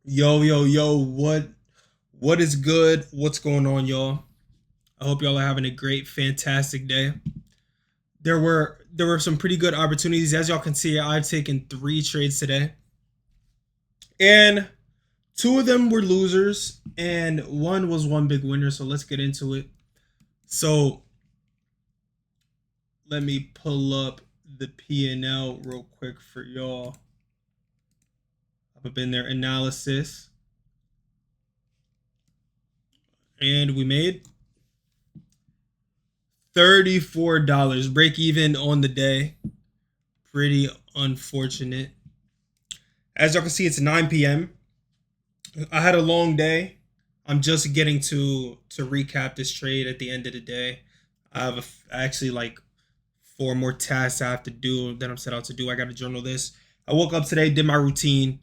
Yo, what is good? What's going on, y'all? I hope y'all are having a great, fantastic day. There were some pretty good opportunities. As y'all can see, I've taken three trades today. And two of them were losers, and one was one big winner. So let's get into it. So let me pull up the P&L real quick for y'all. Up in their analysis. And we made $34 break even on the day. Pretty unfortunate. As y'all can see, it's 9 p.m. I had a long day. I'm just getting to recap this trade at the end of the day. I have actually like four more tasks I have to do that I'm set out to do. I got to journal this. I woke up today, did my routine,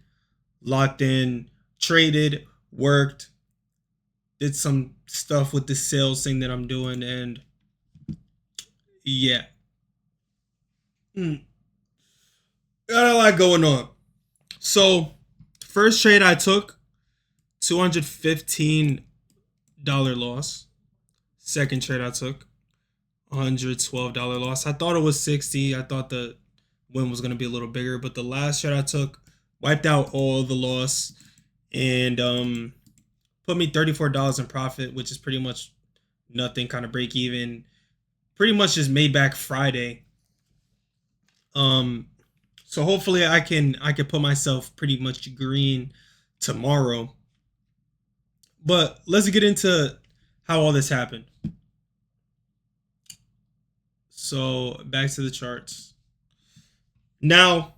locked in, traded, worked, did some stuff with the sales thing that I'm doing, and yeah, got a lot going on. So, first trade I took, $215 loss. Second trade I took, $112 loss. I thought it was 60. I thought the win was going to be a little bigger, but the last trade I took wiped out all the loss and put me $34 in profit, which is pretty much nothing, kind of break even. Pretty much just made back Friday. Um so hopefully I can put myself pretty much green tomorrow. But let's get into how all this happened. So back to the charts. Now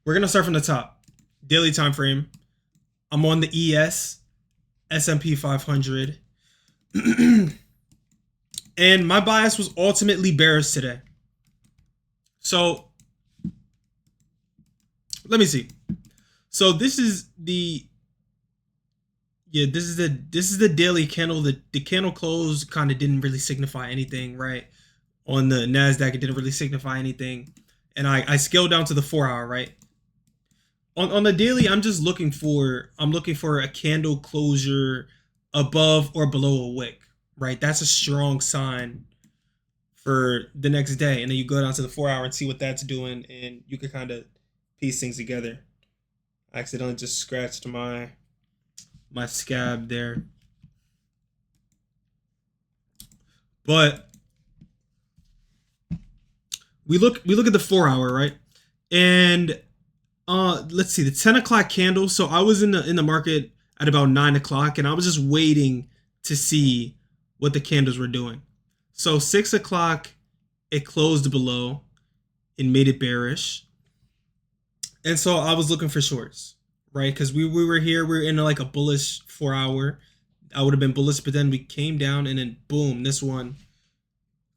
we're gonna start from the top. Daily time frame. I'm on the ES S&P 500, and my bias was ultimately bearish today. So let me see. So this is the daily candle. The candle close kind of didn't really signify anything, right? On the Nasdaq, it didn't really signify anything, and I scaled down to the 4 hour, right? On the daily, I'm looking for a candle closure above or below a wick, right? That's a strong sign for the next day, and then you go down to the 4 hour and see what that's doing, and you can kind of piece things together. I accidentally just scratched my scab there. But we look at the 4 hour, right? And let's see, the 10 o'clock candle. So I was in the market at about 9 o'clock, and I was just waiting to see what the candles were doing. So 6 o'clock, it closed below and made it bearish. And so I was looking for shorts, right? Because we were here, we were in like a bullish 4 hour. I would have been bullish, but then we came down, and then boom, this one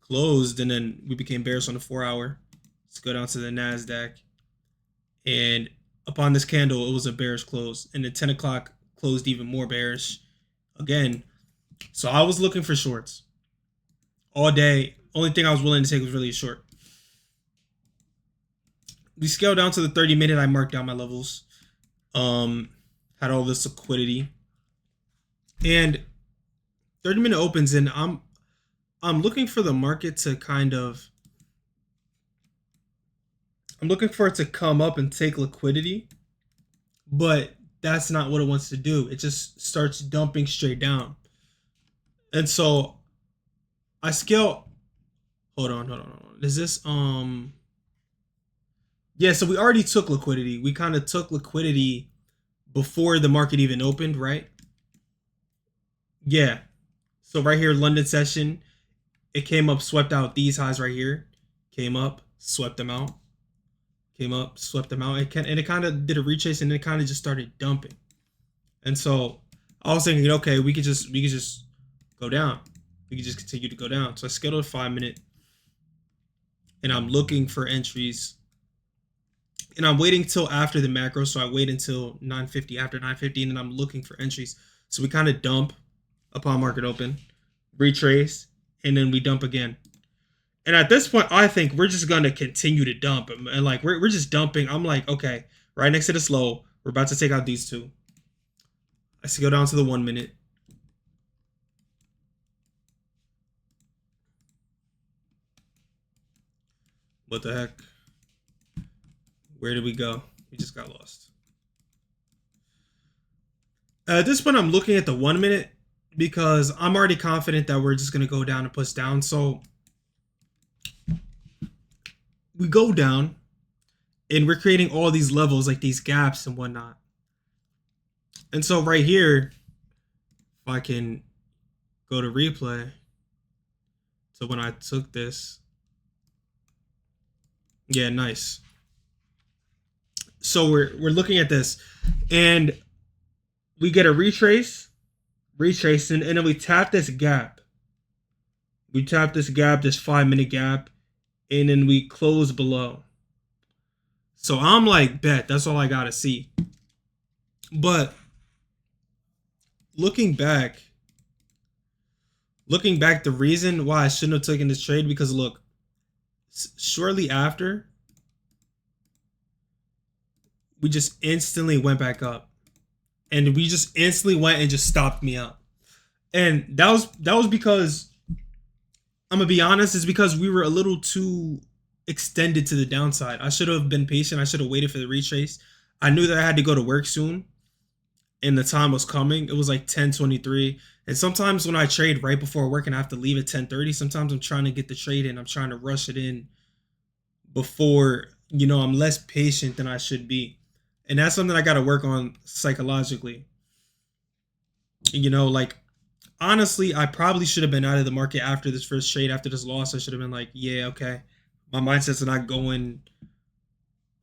closed, and then we became bearish on the 4 hour. Let's go down to the Nasdaq, and upon this candle, it was a bearish close, and the 10 o'clock closed even more bearish again. So I was looking for shorts all day. Only thing I was willing to take was really short. We scaled down to the 30 minute. I marked down my levels. Had all this liquidity, and 30 minute opens, and I'm looking for the market to kind of I'm looking for it to come up and take liquidity, but that's not what it wants to do. It just starts dumping straight down. And so I scale. Hold on. Is this yeah, so we already took liquidity. We kind of took liquidity before the market even opened, right? Yeah. So right here, London session, it came up, swept out these highs right here. Came up, swept them out. Came up, swept them out. And it kind of did a retrace, and it kind of just started dumping. And so I was thinking, okay, we could just go down. We could just continue to go down. So I scheduled a 5 minute, and I'm looking for entries. And I'm waiting till after the macro. So I wait until 9:50, after 9:50, and then I'm looking for entries. So we kind of dump upon market open, retrace, and then we dump again. And at this point, I think we're just gonna continue to dump, and like we're just dumping. I'm like, okay, right next to this low, We're about to take out these two. I see go down to the 1 minute. What the heck? Where did we go? We just got lost. At this point, I'm looking at the 1 minute because I'm already confident that we're just going to go down and push down. So we go down and we're creating all these levels, like these gaps and whatnot. And so right here, if I can go to replay. So when I took this, yeah, nice. So we're looking at this and we get a retrace, and then we tap this gap. We tap this gap, this 5 minute gap, and then we close below. So I'm like, bet, that's all I gotta see. But looking back, the reason why I shouldn't have taken this trade, because look, shortly after, we just instantly went back up. And we just instantly went and just stopped me out. And that was because, I'm gonna be honest, it's because we were a little too extended to the downside. I should have been patient. I should have waited for the retrace. I knew that I had to go to work soon and the time was coming. It was like 10:23. And sometimes when I trade right before work and I have to leave at 10:30, sometimes I'm trying to get the trade in. I'm trying to rush it in before, I'm less patient than I should be. And that's something I got to work on psychologically. Like, honestly, I probably should have been out of the market after this first trade, after this loss. I should have been like, yeah, okay. My mindset's not going,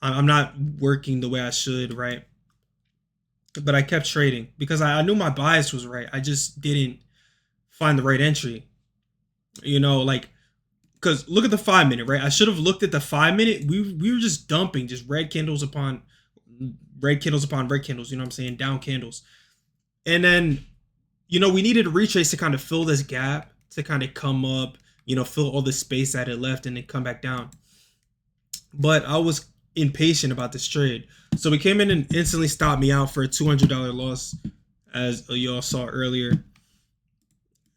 I'm not working the way I should, right? But I kept trading because I knew my bias was right. I just didn't find the right entry. Because look at the 5 minute, right? I should have looked at the 5 minute. We were just dumping, just red candles upon red candles, you know what I'm saying? Down candles. And then, we needed a retrace to kind of fill this gap, to kind of come up, fill all the space that it left and then come back down. But I was impatient about this trade. So we came in and instantly stopped me out for a $200 loss, as y'all saw earlier.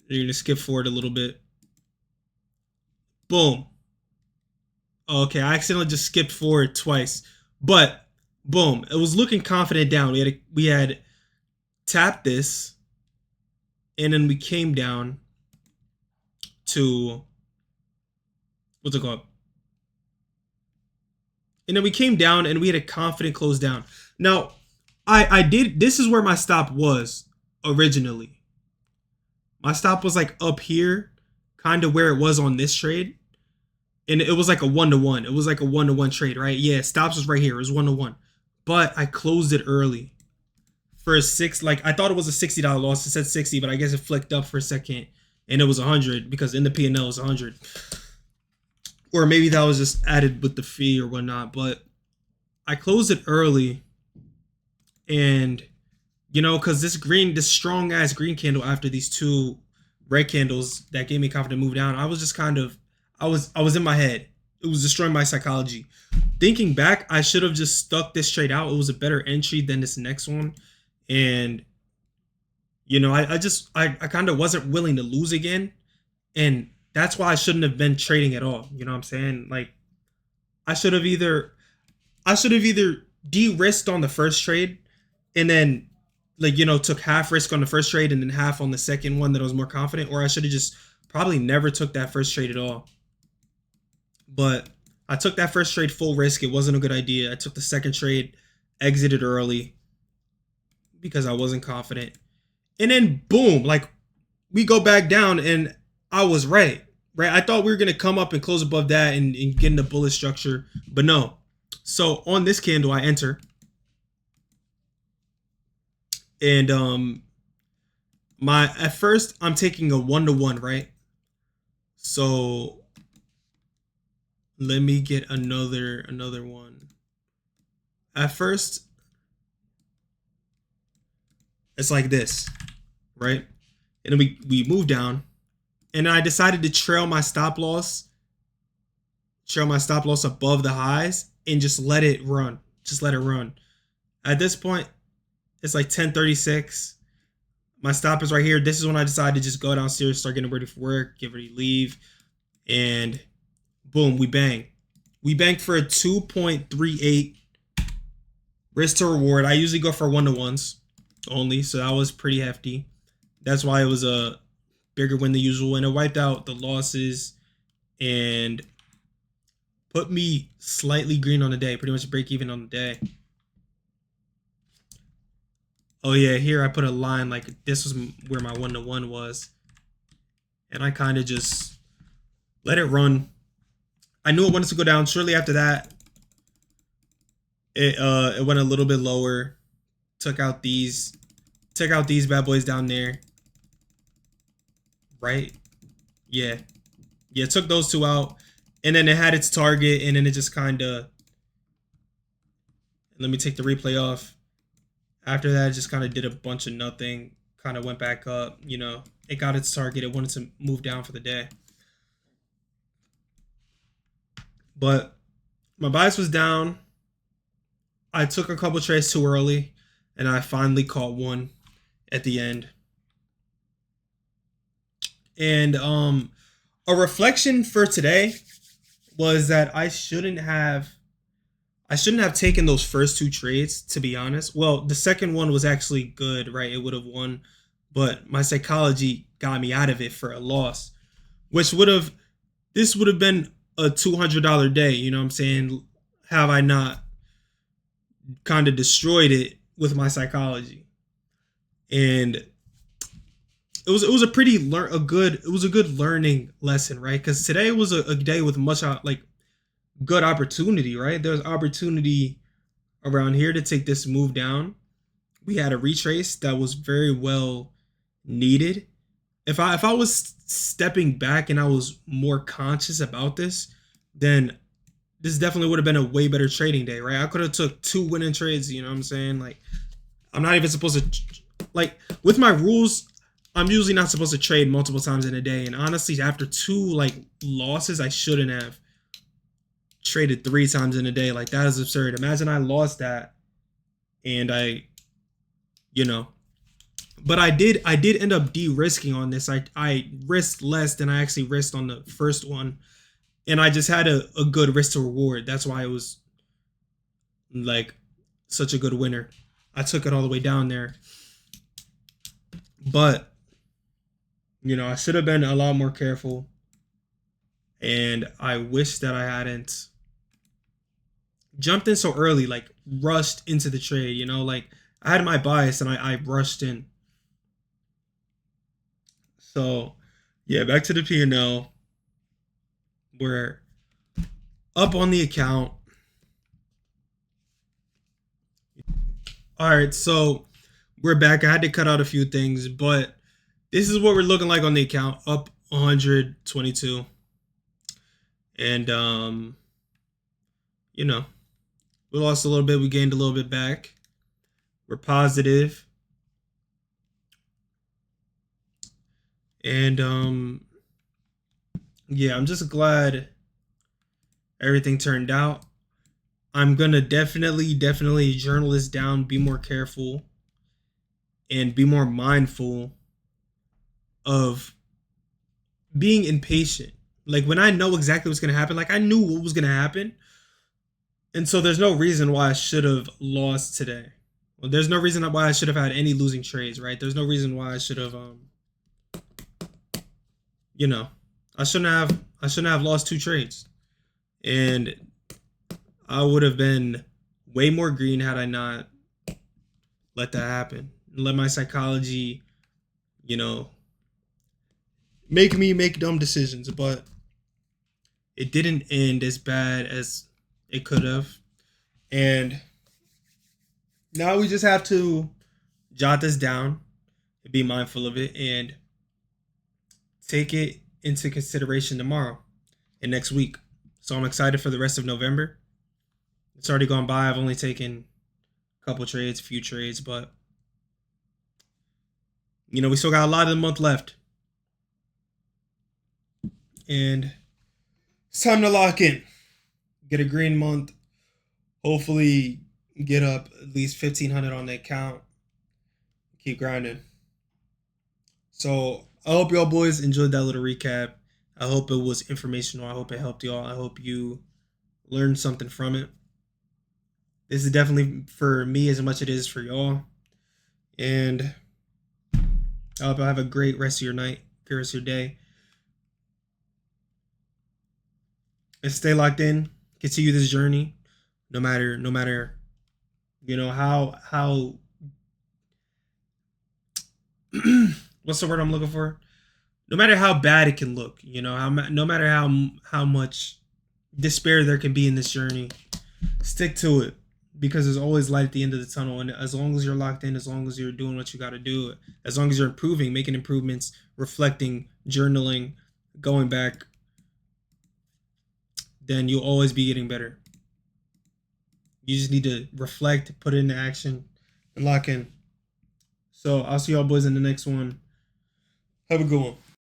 You're going to skip forward a little bit. Boom. Okay, I accidentally just skipped forward twice. But boom, it was looking confident down. We had tapped this, and then we came down to, what's it called? And then we came down and we had a confident close down. Now, this is where my stop was originally. My stop was like up here, kind of where it was on this trade. And it was like a 1-to-1. It was like a 1-to-1 trade, right? Yeah, stops was right here. It was 1-to-1. But I closed it early for a I thought it was a $60 loss. It said 60, but I guess it flicked up for a second and it was 100 because in the P&L it was 100. Or maybe that was just added with the fee or whatnot. But I closed it early and, because this strong ass green candle after these two red candles that gave me confidence to move down, I was just kind of, I was in my head. It was destroying my psychology. Thinking back, I should have just stuck this trade out. It was a better entry than this next one. And, I kind of wasn't willing to lose again. And that's why I shouldn't have been trading at all. You know what I'm saying? Like, I should have either de-risked on the first trade and then, took half risk on the first trade and then half on the second one that I was more confident. Or I should have just probably never took that first trade at all. But I took that first trade full risk. It wasn't a good idea. I took the second trade, exited early because I wasn't confident. And then boom, we go back down and I was right? I thought we were going to come up and close above that and get in the bullet structure, but no. So on this candle, I enter. And at first I'm taking a 1-to-1, right? So let me get another one. At first, it's like this, right? And then we move down, and I decided to trail my stop loss above the highs and just let it run. At this point, it's like 10:36. My stop is right here. This is when I decided to just go downstairs, start getting ready for work, get ready to leave, and boom, we bang. We banked for a 2.38 risk to reward. I usually go for 1-to-1s only, so that was pretty hefty. That's why it was a bigger win than usual, and it wiped out the losses and put me slightly green on the day, pretty much break even on the day. Oh yeah, here I put a line like this was where my 1-to-1 was, and I kind of just let it run. I knew it wanted to go down. Shortly after that, it went a little bit lower. Took out these bad boys down there. Right? Yeah. Yeah, took those two out. And then it had its target, and then it just kind of... Let me take the replay off. After that, it just kind of did a bunch of nothing. Kind of went back up, you know. It got its target. It wanted to move down for the day. But my bias was down. I took a couple trades too early, and I finally caught one at the end. And a reflection for today was that I shouldn't have taken those first two trades, to be honest. Well, the second one was actually good, right? It would have won, but my psychology got me out of it for a loss, which this would have been a $200 day, you know what I'm saying? Have I not kind of destroyed it with my psychology? And it was a good learning lesson, right? Because today was a day with much like good opportunity, right? There's opportunity around here to take this move down. We had a retrace that was very well needed. If I was stepping back and I was more conscious about this, then this definitely would have been a way better trading day, right? I could have took 2 winning trades, you know what I'm saying? Like, I'm not even supposed to, like, with my rules, I'm usually not supposed to trade multiple times in a day. And honestly, after 2 like losses, I shouldn't have traded 3 times in a day. Like, that is absurd. Imagine I lost that and you know, but I did end up de-risking on this. I risked less than I actually risked on the first one, and I just had a good risk to reward. That's why it was like such a good winner. I took it all the way down there, but you know, I should have been a lot more careful, and I wish that I hadn't jumped in so early, like rushed into the trade. You know, like I had my bias and I rushed in. So, yeah, back to the P&L. We're up on the account. All right, so we're back. I had to cut out a few things, but this is what we're looking like on the account. Up 122. And you know, we lost a little bit, we gained a little bit back. We're positive. And yeah, I'm just glad everything turned out. I'm gonna definitely journal this down, be more careful, and be more mindful of being impatient. Like, when I know exactly what's gonna happen, like I knew what was gonna happen, and so there's no reason why I should have lost today. Well, there's no reason why I should have had any losing trades, right? There's no reason why I should have you know, I shouldn't have lost 2 trades. And I would have been way more green had I not let that happen. Let my psychology, you know, make me make dumb decisions. But it didn't end as bad as it could have. And now we just have to jot this down, be mindful of it, and take it into consideration tomorrow and next week. So I'm excited for the rest of November. It's already gone by. I've only taken a couple trades, few trades, but you know, we still got a lot of the month left. And it's time to lock in. Get a green month. Hopefully get up at least 1,500 on the account. Keep grinding. So I hope y'all boys enjoyed that little recap. I hope it was informational. I hope it helped y'all. I hope you learned something from it. This is definitely for me as much as it is for y'all. And I hope y'all have a great rest of your night, great rest of your day. And stay locked in. Continue this journey. No matter, how what's the word I'm looking for? No matter how bad it can look, no matter how much despair there can be in this journey, stick to it, because there's always light at the end of the tunnel. And as long as you're locked in, as long as you're doing what you got to do, as long as you're improving, making improvements, reflecting, journaling, going back, then you'll always be getting better. You just need to reflect, put it into action, and lock in. So I'll see y'all boys in the next one. Have a good one.